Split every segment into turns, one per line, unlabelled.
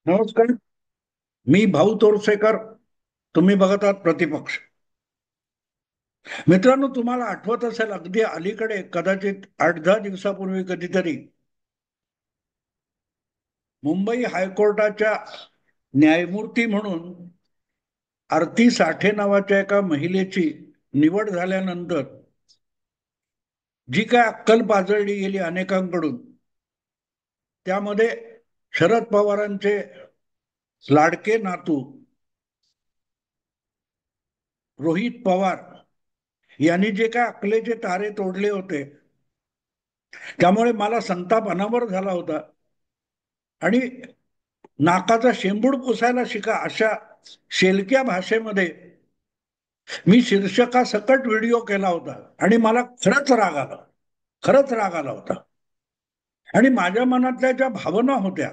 नमस्कार. मी भाऊ तोरसेकर. तुम्ही बघत आहात प्रतिपक्ष. मित्रांनो, तुम्हाला आठवत असेल अगदी अलीकडे कदाचित 8-10 दिवसापूर्वी कधीतरी मुंबई हायकोर्टाच्या न्यायमूर्ती म्हणून आरती साठे नावाच्या एका महिलेची निवड झाल्यानंतर जी काय अक्कल पाजळली गेली अनेकांकडून, त्यामध्ये शरद पवारांचे लाडके नातू रोहित पवार यांनी जे काय अकलेचे तारे तोडले होते, त्यामुळे मला संताप अनावर झाला होता. आणि नाकाचा शेंबूड पुसायला शिका अशा शेलक्या भाषेमध्ये मी शीर्षकासकट व्हिडिओ केला होता. आणि मला खरंच राग आला, खरंच राग आला होता. आणि माझ्या मनातल्या ज्या भावना होत्या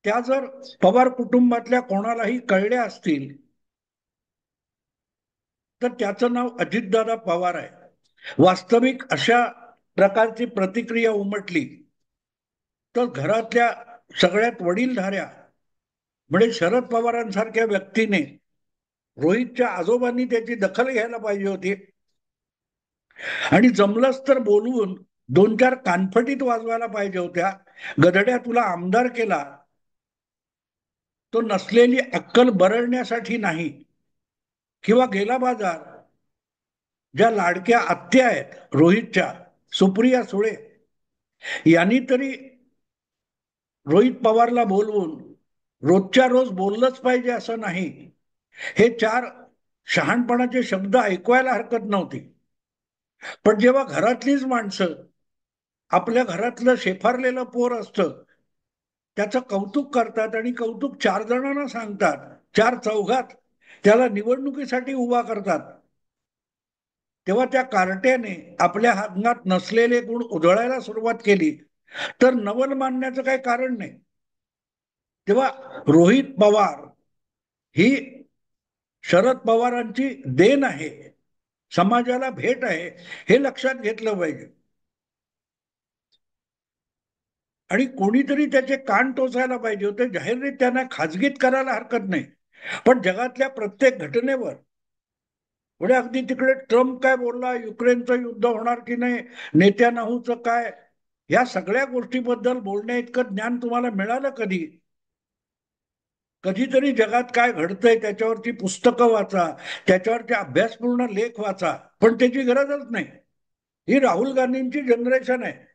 त्या जर पवार कुटुंबातल्या कोणालाही कळल्या असतील तर त्याचं नाव अजितदादा पवार आहे. वास्तविक अशा प्रकारची प्रतिक्रिया उमटली तर घरातल्या सगळ्यात वडीलधाऱ्या म्हणजे शरद पवारांसारख्या व्यक्तीने रोहितच्या आजोबांनी त्याची दखल घ्यायला पाहिजे होती. आणि जमलंच तर बोलवून 2-4 कानफटीत वाजवायला पाहिजे होत्या. गधड्या, तुला आमदार केला तो नसलेली अक्कल बरळण्यासाठी नाही, किंवा गेला बाजार ज्या लाडक्या आत्या आहेत रोहितच्या, सुप्रिया सुळे, यांनी तरी रोहित पवारला बोलवून रोजच्या रोज बोललंच पाहिजे असं नाही, हे 4 शहाणपणाचे शब्द ऐकवायला हरकत नव्हती. पण जेव्हा घरातलीच माणसं आपल्या घरातलं शेफारलेलं पोर असतं त्याचं कौतुक करतात आणि कौतुक 4 जणांना सांगतात, 4 चौघात त्याला निवडणुकीसाठी उभा करतात, तेव्हा त्या कार्ट्याने आपल्या अंगात नसलेले गुण उधळायला सुरुवात केली तर नवल मानण्याचं काही कारण नाही. तेव्हा रोहित पवार ही शरद पवारांची देण आहे, समाजाला भेट आहे, हे लक्षात घेतलं पाहिजे. आणि कोणीतरी त्याचे कान टोचायला पाहिजे होते. जाहीररीत्या त्यांना खाजगीत करायला हरकत नाही, पण जगातल्या प्रत्येक घटनेवर म्हणजे अगदी तिकडे ट्रम्प काय बोलला, युक्रेनचं युद्ध होणार की नाही, नेत्यानाहूचं काय, या सगळ्या गोष्टीबद्दल बोलण्या इतकं ज्ञान तुम्हाला मिळालं कधी? कधीतरी जगात काय घडतंय त्याच्यावरची पुस्तकं वाचा, त्याच्यावरचे अभ्यासपूर्ण लेख वाचा, पण त्याची गरजच नाही. ही राहुल गांधींची जनरेशन आहे.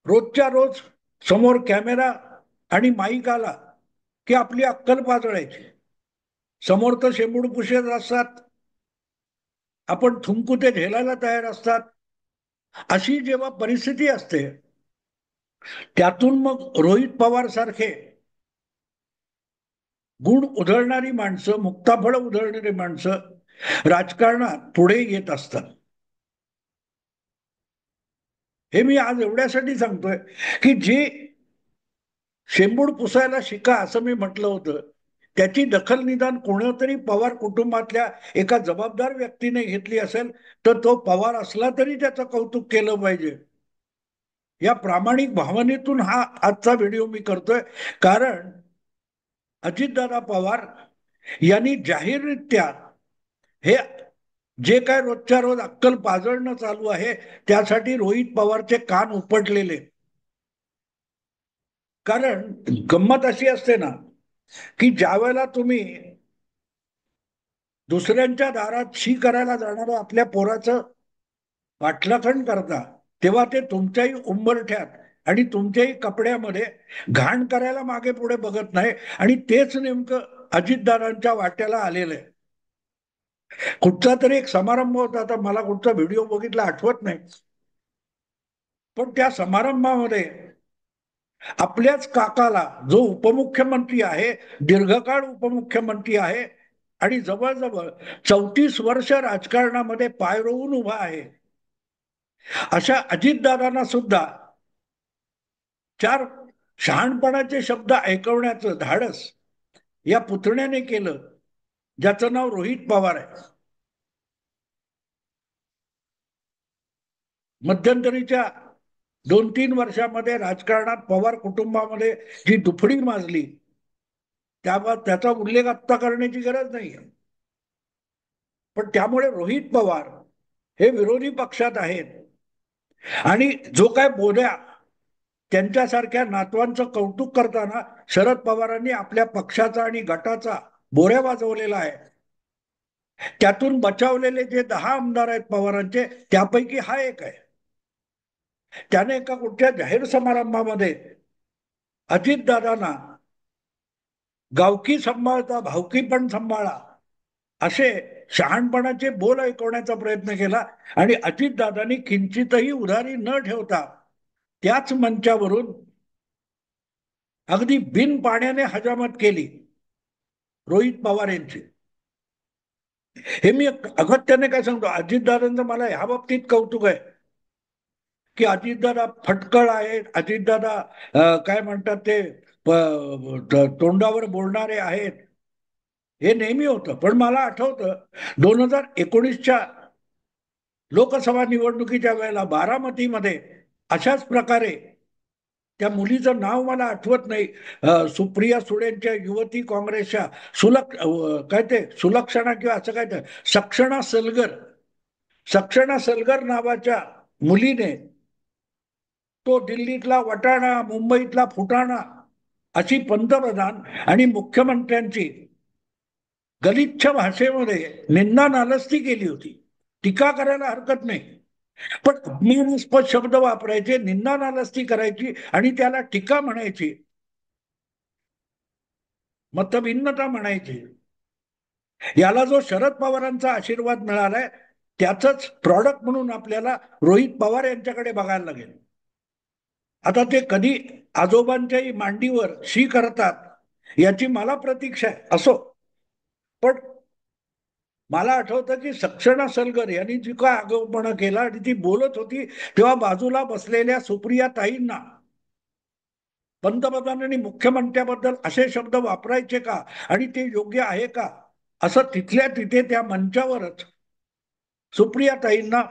रोजच्या रोज समोर कॅमेरा आणि माईक आला की आपली अक्कल पाजळायची. समोर तर शेंबूड पुशेच असतात, आपण थुंकू ते झेलायला तयार असतात. अशी जेव्हा परिस्थिती असते त्यातून मग रोहित पवार सारखे गुण उधळणारी माणसं, मुक्ताफळ उधळणारी माणसं राजकारणात पुढे येत असतात. हे मी आज एवढ्यासाठी सांगतोय की जे शेंबूड पुसायला शिका असं मी म्हटलं होतं, त्याची दखल निदान कोणतरी पवार कुटुंबातल्या एका जबाबदार व्यक्तीने घेतली असेल तर तो पवार असला तरी त्याचं कौतुक केलं पाहिजे. या प्रामाणिक भावनेतून हा आजचा व्हिडिओ मी करतोय. कारण अजितदादा पवार यांनी जाहीररित्या हे जे काय रोजच्या रोज अक्कल पाजळणं चालू आहे त्यासाठी रोहित पवारचे कान उपटलेले. कारण गंमत अशी असते ना की ज्या वेळेला तुम्ही दुसऱ्यांच्या दारात शी करायला जाणाऱ्या आपल्या पोराचं पाठलाखण करता, तेव्हा ते तुमच्याही उंबरठ्यात आणि तुमच्याही कपड्यामध्ये घाण करायला मागे पुढे बघत नाही. आणि तेच नेमकं अजितदादांच्या वाट्याला आलेलं आहे. कुठचा तरी एक समारंभ होता, आता मला कुठचा व्हिडिओ बघितला आठवत नाही, पण त्या समारंभामध्ये आपल्याच काकाला, जो उपमुख्यमंत्री आहे, दीर्घकाळ उपमुख्यमंत्री आहे आणि जवळजवळ 34 वर्ष राजकारणामध्ये पाय रोवून उभा आहे, अशा अजितदादांना सुद्धा 4 शहाणपणाचे शब्द ऐकवण्याचं धाडस या पुतण्याने केलं, ज्याचं नाव रोहित पवार आहे. मध्यंतरीच्या 2-3 वर्षामध्ये राजकारणात पवार कुटुंबामध्ये जी दुफडी माजली, त्याचा उल्लेख आत्ता करण्याची गरज नाही. पण त्यामुळे रोहित पवार हे विरोधी पक्षात आहेत आणि जो काय बोल्या त्यांच्यासारख्या नातवांचं कौतुक करताना शरद पवारांनी आपल्या पक्षाचा आणि गटाचा बोऱ्या वाजवलेला आहे. त्यातून बचावलेले जे 10 आमदार आहेत पवारांचे, त्यापैकी हा एक आहे. त्याने एका कुठच्या जाहीर समारंभामध्ये अजितदादांना गावकी सांभाळता भावकी पण सांभाळा असे शहाणपणाचे बोल ऐकवण्याचा प्रयत्न केला आणि अजितदादांनी किंचितही उधारी न ठेवता त्याच मंचावरून अगदी बिन पाण्याने हजामत केली रोहित पवार यांची. हे मी अगत्याने काय सांगतो, अजितदादांचं मला ह्या बाबतीत कौतुक आहे की अजितदादा फटकळ आहेत, अजितदादा काय म्हणतात ते तोंडावर बोलणारे आहेत, हे नेहमी होतं. पण मला आठवतं 2019च्या लोकसभा निवडणुकीच्या वेळेला बारामतीमध्ये अशाच प्रकारे त्या मुलीचं नाव मला आठवत नाही, सुप्रिया सुळेंच्या युवती काँग्रेसच्या काय ते सुलक्षणा किंवा असं काय ते सक्षणा सलगर नावाच्या मुलीने तो दिल्लीतला वटाणा मुंबईतला फुटाणा अशी पंतप्रधान आणि मुख्यमंत्र्यांची गलिच्छ भाषेमध्ये निंदा नालस्ती केली होती. टीका करायला हरकत नाही, पण अपमानास्पद शब्द वापरायचे, निंदा नालस्ती करायची आणि त्याला टीका म्हणायची, मतभिन्नता म्हणायची. याला जो शरद पवारांचा आशीर्वाद मिळालाय त्याच प्रॉडक्ट म्हणून आपल्याला रोहित पवार यांच्याकडे बघायला लागेल. आता ते कधी आजोबांच्याही मांडीवर शी करतात याची मला प्रतीक्षा आहे. असो, पण मला आठवतं की सक्षणा सलगर यांनी जी काय आगाऊपणा केला आणि ती बोलत होती तेव्हा बाजूला बसलेल्या सुप्रिया ताईंना पंतप्रधान आणि मुख्यमंत्र्याबद्दल असे शब्द वापरायचे का आणि ते योग्य आहे का असं तिथल्या तिथे त्या मंचावरच सुप्रिया ताईंना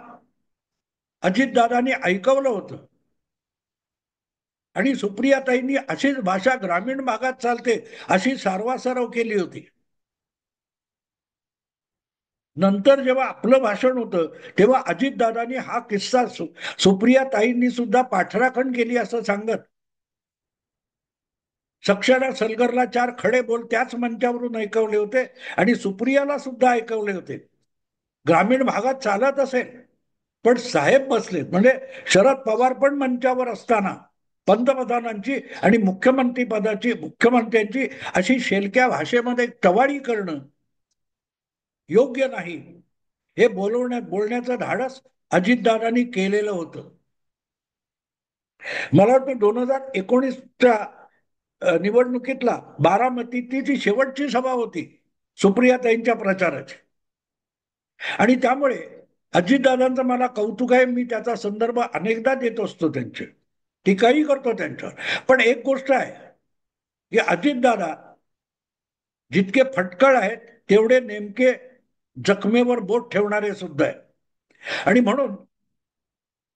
अजितदादांनी ऐकवलं होतं. आणि सुप्रियाताईंनी अशीच भाषा ग्रामीण भागात चालते अशी सारवासारव केली होती. नंतर जेव्हा आपलं भाषण होतं तेव्हा अजितदादांनी हा किस्सा सुप्रियाताईंनी सुद्धा पाठराखण केली असं सांगत सक्षणा सलगरला 4 खडे बोल त्याच मंचावरून ऐकवले होते आणि सुप्रियाला सुद्धा ऐकवले होते. ग्रामीण भागात चालत असेल, पण साहेब बसले म्हणजे शरद पवार पण मंचावर असताना पंतप्रधानांची आणि मुख्यमंत्र्यांची अशी शेलक्या भाषेमध्ये टवाळी करणं योग्य नाही, हे बोलण्याचं धाडस अजितदादांनी केलेलं होतं. मला वाटतं 2019च्या निवडणुकीतला बारामतीची जी शेवटची सभा होती सुप्रियाताईंच्या प्रचाराची आणि त्यामुळे अजितदादांचं मला कौतुक आहे. मी त्याचा संदर्भ अनेकदा देत असतो, त्यांचे टीकाही करतो त्यांच्यावर. पण एक गोष्ट आहे की अजितदादा जितके फटकळ आहेत तेवढे नेमके जखमेवर बोट ठेवणारे सुद्धा आहेत. आणि म्हणून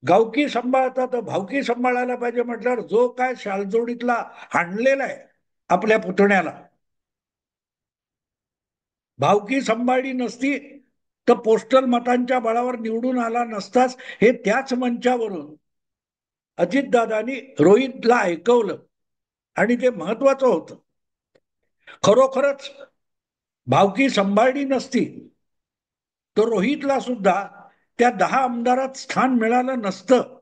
गावकी सांभाळता तर भावकी सांभाळायला पाहिजे म्हटल्यावर जो काय शालजोडीतला हाणलेला आहे आपल्या पुतण्याला, भावकी सांभाळली नसती तर पोस्टल मतांच्या बळावर निवडून आला नसताच, हे त्याच मंचावरून अजितदादांनी रोहितला ऐकवलं आणि ते महत्वाचं होतं. खरोखरच भावकी सांभाळली नसती तर रोहितला सुद्धा त्या 10 आमदारात स्थान मिळालं नसतं.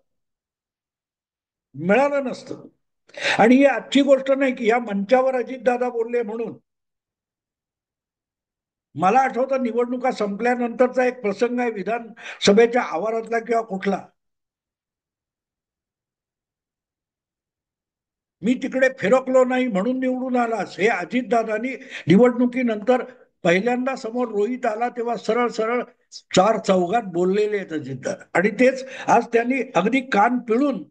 आणि ही आजची गोष्ट नाही की या मंचावर अजितदादा बोलले म्हणून. मला आठवतं निवडणुका संपल्यानंतरचा एक प्रसंग आहे विधानसभेच्या आवारातला किंवा कुठला. मी तिकडे फिरकलो नाही म्हणून निवडून आलास, हे अजितदादांनी निवडणुकीनंतर पहिल्यांदा समोर रोहित आला तेव्हा सरळ सरळ 4 चौघात बोललेले आहेत अजितदादा. आणि तेच आज त्यांनी अगदी कान पिळून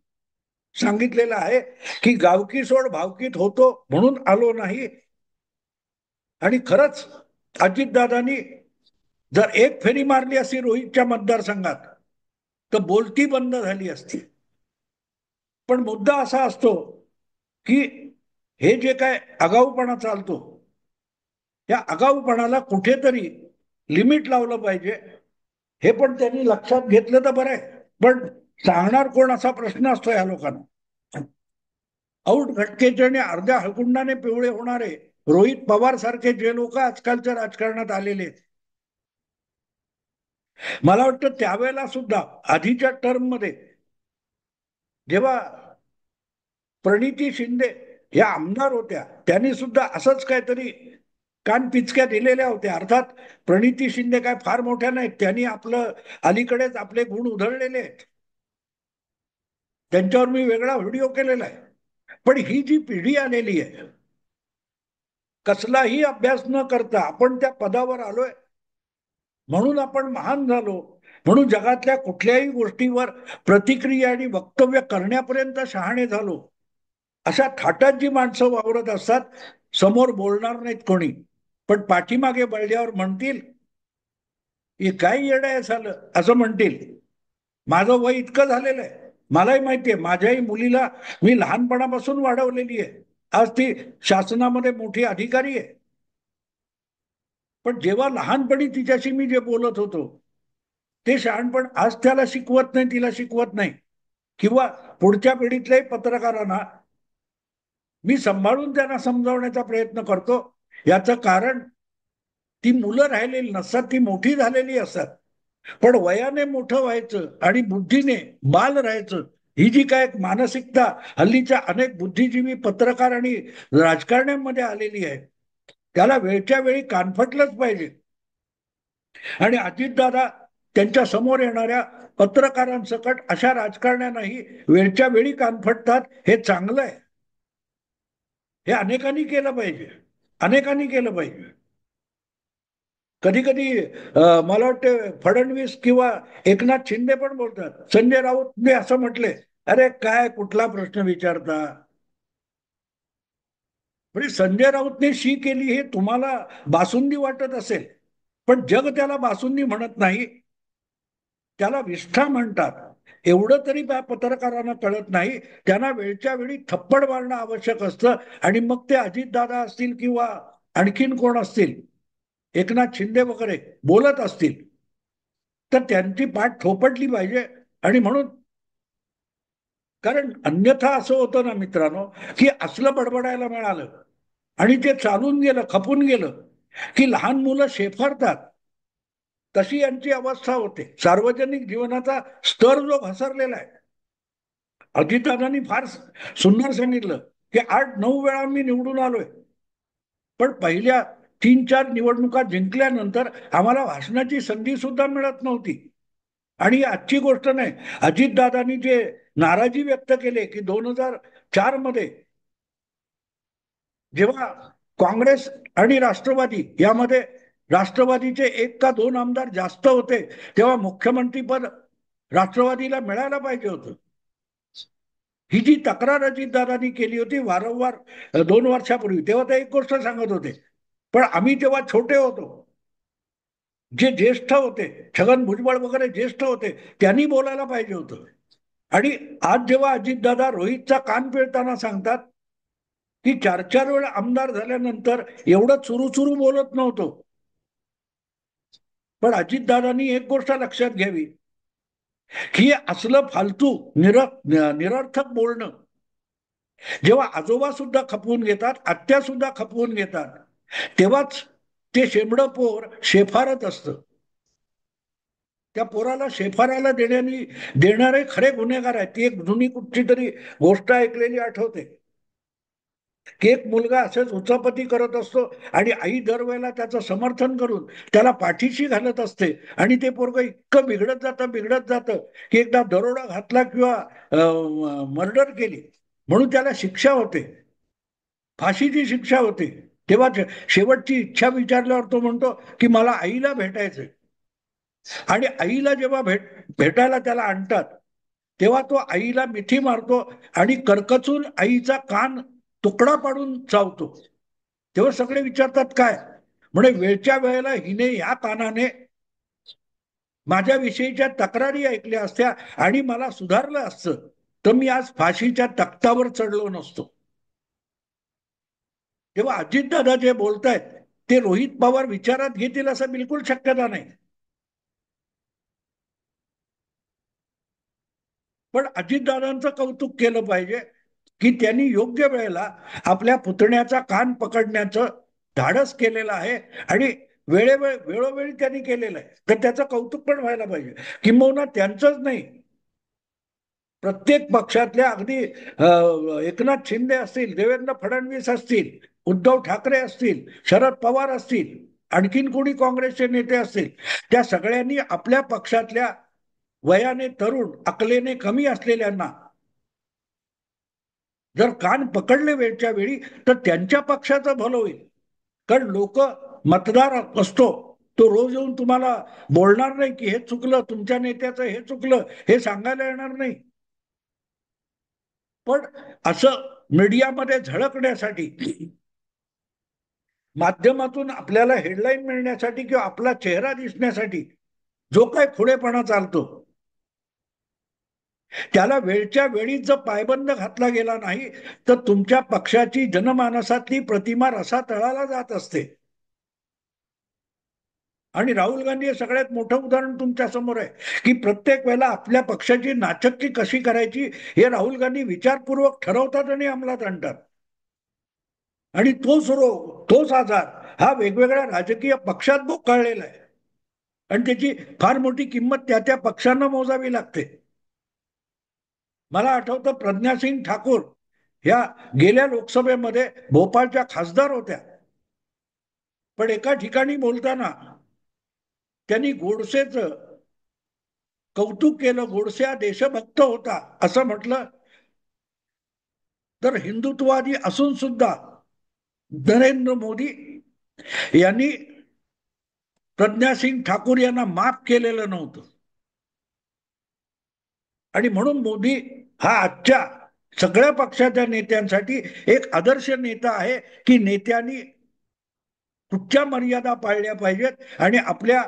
सांगितलेलं आहे की गावकी सोड भावकीत होतो म्हणून आलो नाही. आणि खरंच अजितदादांनी जर एक फेरी मारली असती रोहितच्या मतदारसंघात तर बोलती बंद झाली असती. पण मुद्दा असा असतो की हे जे काय आगाऊपणा चालतो, या आगाऊपणाला कुठेतरी लिमिट लावलं पाहिजे. हे पण त्यांनी लक्षात घेतलं तर बरं आहे, पण सांगणार कोण असा प्रश्न असतो या लोकांना. औट घटकेचे आणि अर्ध्या हळकुंडाने पिवळे होणारे रोहित पवार सारखे जे लोक आजकालच्या राजकारणात आलेले आहेत, मला वाटतं त्यावेळेला सुद्धा आधीच्या टर्म मध्ये जेव्हा प्रणिती शिंदे या आमदार होत्या, त्यांनी सुद्धा असंच काहीतरी कान पिचक्या दिलेल्या होत्या. अर्थात प्रणिती शिंदे काय फार मोठ्या नाहीत, त्यांनी आपलं अलीकडेच आपले गुण उधळलेले आहेत, त्यांच्यावर मी वेगळा व्हिडिओ केलेला आहे. पण ही जी पिढी आलेली आहे, कसलाही अभ्यास न करता आपण त्या पदावर आलोय, म्हणून आपण महान झालो, म्हणून जगातल्या कुठल्याही गोष्टीवर प्रतिक्रिया आणि वक्तव्य करण्यापर्यंत शहाणे झालो, अशा थाटात जी माणसं वावरत असतात, समोर बोलणार नाहीत कोणी, पण पाठीमागे बळल्यावर म्हणतील हे काय येडं झालं असं म्हणतील. माझं वय इतकं झालेलं आहे, मलाही माहितीये, माझ्याही मुलीला मी लहानपणापासून वाढवलेली आहे, आज ती शासनामध्ये मोठी अधिकारी आहे. पण जेव्हा लहानपणी तिच्याशी मी जे बोलत होतो ते शहाणपण आज त्याला शिकवत नाही, तिला शिकवत नाही. किंवा पुढच्या पिढीतल्याही पत्रकारांना मी सांभाळून त्यांना समजावण्याचा प्रयत्न करतो. याचं कारण ती मुलं राहिलेली नसतात, ती मोठी झालेली असतात. पण वयाने मोठं व्हायचं आणि बुद्धीने बाल राहायचं, ही जी काय मानसिकता हल्लीच्या अनेक बुद्धिजीवी पत्रकार आणि राजकारण्यांमध्ये आलेली आहे, त्याला वेळच्या वेळी कानफटलंच पाहिजे. आणि अजितदादा त्यांच्या समोर येणाऱ्या पत्रकारांसकट अशा राजकारण्यांनाही वेळच्या वेळी कानफटतात, हे चांगलं आहे. हे अनेकांनी केलं पाहिजे, अनेकांनी केलं पाहिजे. कधी कधी मला वाटतं फडणवीस किंवा एकनाथ शिंदे पण बोलतात. संजय राऊतने असं म्हटले, अरे काय कुठला प्रश्न विचारता. म्हणजे संजय राऊतने शी केली हे तुम्हाला बासुंदी वाटत असेल, पण जग त्याला बासुंदी म्हणत नाही, त्याला विष्ठा म्हणतात. एवढं तरी पत्रकारांना कळत नाही. त्यांना वेळच्या वेळी थप्पड मारणं आवश्यक असतं. आणि मग ते अजितदादा असतील किंवा आणखीन कोण असतील, एकनाथ शिंदे वगैरे बोलत असतील, तर त्यांची पाठ थोपटली पाहिजे. आणि म्हणून, कारण अन्यथा असं होतं ना मित्रांनो, की असलं बडबडायला मिळालं आणि ते चालून गेलं, खपून गेलं, की लहान मुलं शेफारतात. तशी यांची अवस्था होते. सार्वजनिक जीवनाचा स्तर जो घसरलेला आहे. अजितदादांनी फार सुंदर सांगितलं की 8-9 वेळा मी निवडून आलोय, पण पहिल्या 3-4 निवडणुका जिंकल्यानंतर आम्हाला भाषणाची संधी सुद्धा मिळत नव्हती. आणि आजची गोष्ट नाही, अजितदादांनी जे नाराजी व्यक्त केली की 2004 मध्ये जेव्हा काँग्रेस आणि राष्ट्रवादी यामध्ये राष्ट्रवादीचे 1 का 2 आमदार जास्त होते, तेव्हा मुख्यमंत्रीपद राष्ट्रवादीला मिळायला पाहिजे होतं. ही जी तक्रार अजितदादांनी केली होती वारंवार 2 वर्षापूर्वी, तेव्हा ते एक गोष्ट सांगत होते, पण आम्ही तेव्हा छोटे होतो, जे ज्येष्ठ होते छगन भुजबळ वगैरे ज्येष्ठ होते, त्यांनी बोलायला पाहिजे होतं. आणि आज जेव्हा अजितदादा रोहितचा कान पिळताना सांगतात की 4-4 वेळा आमदार झाल्यानंतर एवढं चुरू चुरू बोलत नव्हतो, पण अजितदादांनी एक गोष्ट लक्षात घ्यावी की असलं फालतू निरर्थक बोलणं जेव्हा आजोबा सुद्धा खपवून घेतात, आत्या सुद्धा खपवून घेतात, तेव्हाच ते शेंबडं पोर शेफारत असतं. त्या पोराला शेफाराला देणारे खरे गुन्हेगार आहेत. ती एक जुनी कुठची तरी गोष्ट ऐकलेली आठवते की एक मुलगा असंच उचापती करत असतो आणि आई दरवेळेला त्याचं समर्थन करून त्याला पाठीशी घालत असते, आणि ते पोरग इतकं बिघडत जातं की एकदा दरोडा घातला किंवा मर्डर केली म्हणून त्याला शिक्षा होते, फाशीची शिक्षा होते. तेव्हा शेवटची इच्छा विचारल्यावर तो म्हणतो की मला आईला भेटायचंय. आणि आईला जेव्हा भेटायला त्याला आणतात, तेव्हा तो आईला मिठी मारतो आणि करकचून आईचा कान तुकडा पाडून चावतो. तेव्हा सगळे विचारतात काय, म्हणे वेळच्या वेळेला हिने या कानाने माझ्या विषयीच्या तक्रारी ऐकल्या असत्या आणि मला सुधारलं असतं, तर मी आज फाशीच्या तख्तावर चढलो नसतो. तेव्हा अजितदादा जे बोलतायत ते रोहित पवार विचारात घेतील असं बिलकुल शक्यता नाही. पण अजितदादांचं कौतुक केलं पाहिजे की त्यांनी योग्य वेळेला आपल्या पुतण्याचा कान पकडण्याचं धाडस केलेलं आहे आणि वेळोवेळी त्यांनी केलेलं आहे. तर त्याचं कौतुक पण व्हायला पाहिजे. किंबहुना त्यांचंच नाही, प्रत्येक पक्षातल्या अगदी एकनाथ शिंदे असतील, देवेंद्र फडणवीस असतील, उद्धव ठाकरे असतील, शरद पवार असतील, आणखीन कोणी काँग्रेसचे नेते असतील, त्या सगळ्यांनी आपल्या पक्षातल्या वयाने तरुण, अकलेने कमी असलेल्यांना जर कान पकडले वेळच्या वेळी तर त्यांच्या पक्षाचं भलं होईल. कारण लोक, मतदार असतो तो रोज येऊन तुम्हाला बोलणार नाही की हे चुकलं, तुमच्या नेत्याचं हे चुकलं, हे सांगायला येणार नाही. पण असं मीडियामध्ये झळकण्यासाठी, माध्यमातून आपल्याला हेडलाईन मिळण्यासाठी किंवा आपला चेहरा दिसण्यासाठी जो काय खुळेपणा चालतो, त्याला वेळच्या वेळी जर पायबंद घातला गेला नाही तर तुमच्या पक्षाची जनमानसातली प्रतिमा रसातळाला जात असते. आणि राहुल गांधी हे सगळ्यात मोठं उदाहरण तुमच्या समोर आहे की प्रत्येक वेळेला आपल्या पक्षाची नाचक्की कशी करायची हे राहुल गांधी विचारपूर्वक ठरवतात आणि अंमलात आणतात. आणि तोच रोग, तोच आजार हा वेगवेगळ्या राजकीय पक्षात बोकाळलेला आहे आणि त्याची फार मोठी किंमत त्या त्या पक्षांना मोजावी लागते. मला आठवतं प्रज्ञासिंग ठाकूर ह्या गेल्या लोकसभेमध्ये भोपाळच्या खासदार होत्या. पण एका ठिकाणी बोलताना त्यांनी गोडसेचं कौतुक केलं. गोडसे हा देशभक्त होता असं म्हटलं. तर हिंदुत्ववादी असून सुद्धा नरेंद्र मोदी यांनी प्रज्ञासिंग ठाकूर यांना माफ केलेलं नव्हतं. आणि म्हणून मोदी हा आजच्या सगळ्या पक्षाच्या नेत्यांसाठी एक आदर्श नेता आहे की नेत्यांनी कुठच्या मर्यादा पाळल्या पाहिजेत आणि आपल्या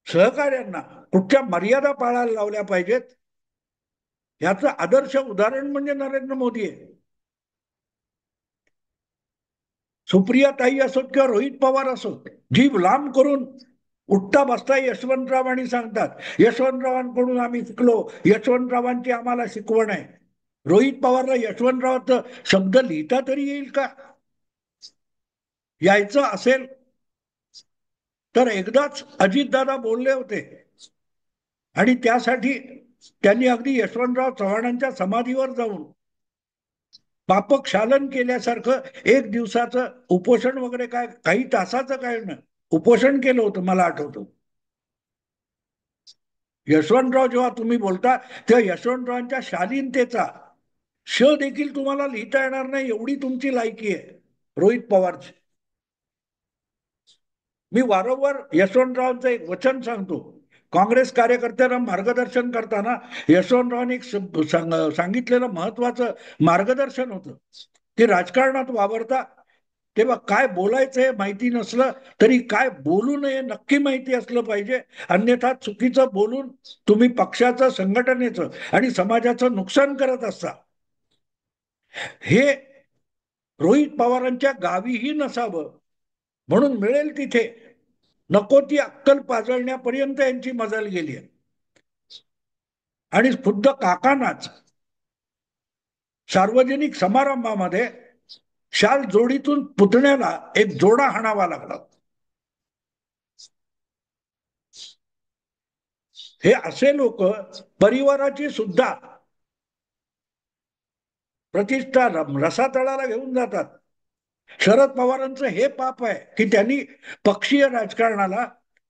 सहकार्यांना कुठच्या मर्यादा पाळायला लावल्या पाहिजेत. याचं आदर्श उदाहरण म्हणजे नरेंद्र मोदी आहे. सुप्रिया ताई असोत किंवा रोहित पवार असोत, जीभ लांब करून उठता बसता यशवंतरावांनी सांगतात यशवंतरावांकडून आम्ही शिकलो, यशवंतरावांची आम्हाला शिकवण आहे. रोहित पवारला यशवंतरावांचं शब्द लिहिता तरी येईल का? यायचं असेल तर एकदाच अजितदादा बोलले होते आणि त्यासाठी त्यांनी अगदी यशवंतराव चव्हाणांच्या समाधीवर जाऊन पापक्षालन केल्यासारखं एक दिवसाचं उपोषण वगैरे, काय काही तासाचं काय ना उपोषण केलं होतं मला आठवतं. यशवंतराव जेव्हा तुम्ही बोलता तेव्हा यशवंतरावांच्या शालीनतेचा श देखील तुम्हाला लिहिता येणार नाही, एवढी तुमची लायकी आहे रोहित पवारची. मी वारंवार यशवंतरावांचं एक वचन सांगतो. काँग्रेस कार्यकर्त्यांना मार्गदर्शन करताना यशवंतरावांनी एक सांगितलेलं महत्वाचं मार्गदर्शन होतं की राजकारणात वावरता तेव्हा काय बोलायचं हे माहिती नसलं तरी काय बोलू नये नक्की माहिती असलं पाहिजे. अन्यथा चुकीचं बोलून तुम्ही पक्षाचं, संघटनेचं आणि समाजाचं नुकसान करत असता. हे रोहित पवारांच्या गावीही नसावं. म्हणून मिळेल तिथे नको ती अक्कल पाजळण्यापर्यंत यांची मजल गेली आहे. आणि खुद्द काकांनाच सार्वजनिक समारंभामध्ये शाल जोडीतून पुतण्याला एक जोडा हाणावा लागला. हे असे लोक परिवाराची सुद्धा प्रतिष्ठा रसातळाला घेऊन जातात. शरद पवारांचं हे पाप आहे की त्यांनी पक्षीय राजकारणाला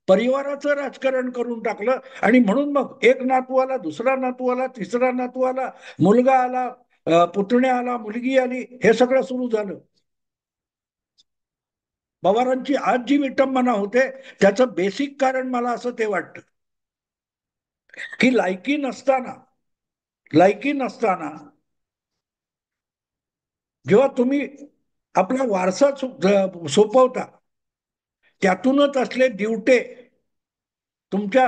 परिवाराचं राजकारण करून टाकलं आणि म्हणून मग एक नातू आला, दुसरा नातू आला, तिसरा नातू आला, मुलगा आला, पुतण्या आला, मुलगी आली, हे सगळं सुरू झालं. पवारांची आज जी विटंबना होते त्याचं बेसिक कारण मला असं ते वाटतं की लायकी नसताना जेव्हा तुम्ही आपला वारसा सोपवता त्यातूनच असले दिवटे तुमच्या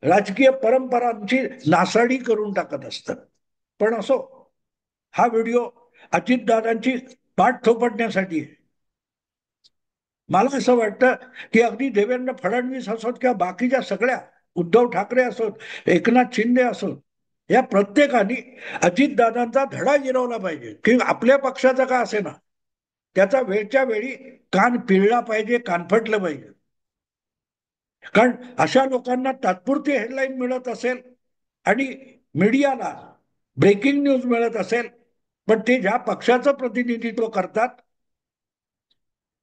राजकीय परंपरांची नासाडी करून टाकत असतात. पण असो, हा व्हिडिओ अजितदादांची पाठ थोपटण्यासाठी आहे. मला असं वाटतं की अगदी देवेंद्र फडणवीस असोत किंवा बाकीच्या सगळ्या, उद्धव ठाकरे असोत, एकनाथ शिंदे असोत, या प्रत्येकाने अजितदादांचा धडा गिरवला पाहिजे की आपल्या पक्षाचा का असे ना, त्याचा वेळच्या वेळी कान पिळला पाहिजे, कानफटलं पाहिजे. कारण अशा लोकांना तात्पुरती हेडलाईन मिळत असेल आणि मीडियाला ब्रेकिंग न्यूज मिळत असेल, पण ते ज्या पक्षाचं प्रतिनिधित्व करतात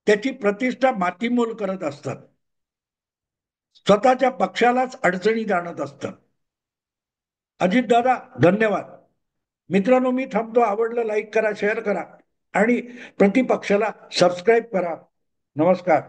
त्याची प्रतिष्ठा मातीमोल करत असतात, स्वतःच्या पक्षालाच अडचणीत आणत असतात. अजितदादा, धन्यवाद. मित्रांनो, मी थांबतो. आवडलं लाईक करा, शेअर करा आणि प्रतिपक्षाला सबस्क्राईब करा. नमस्कार.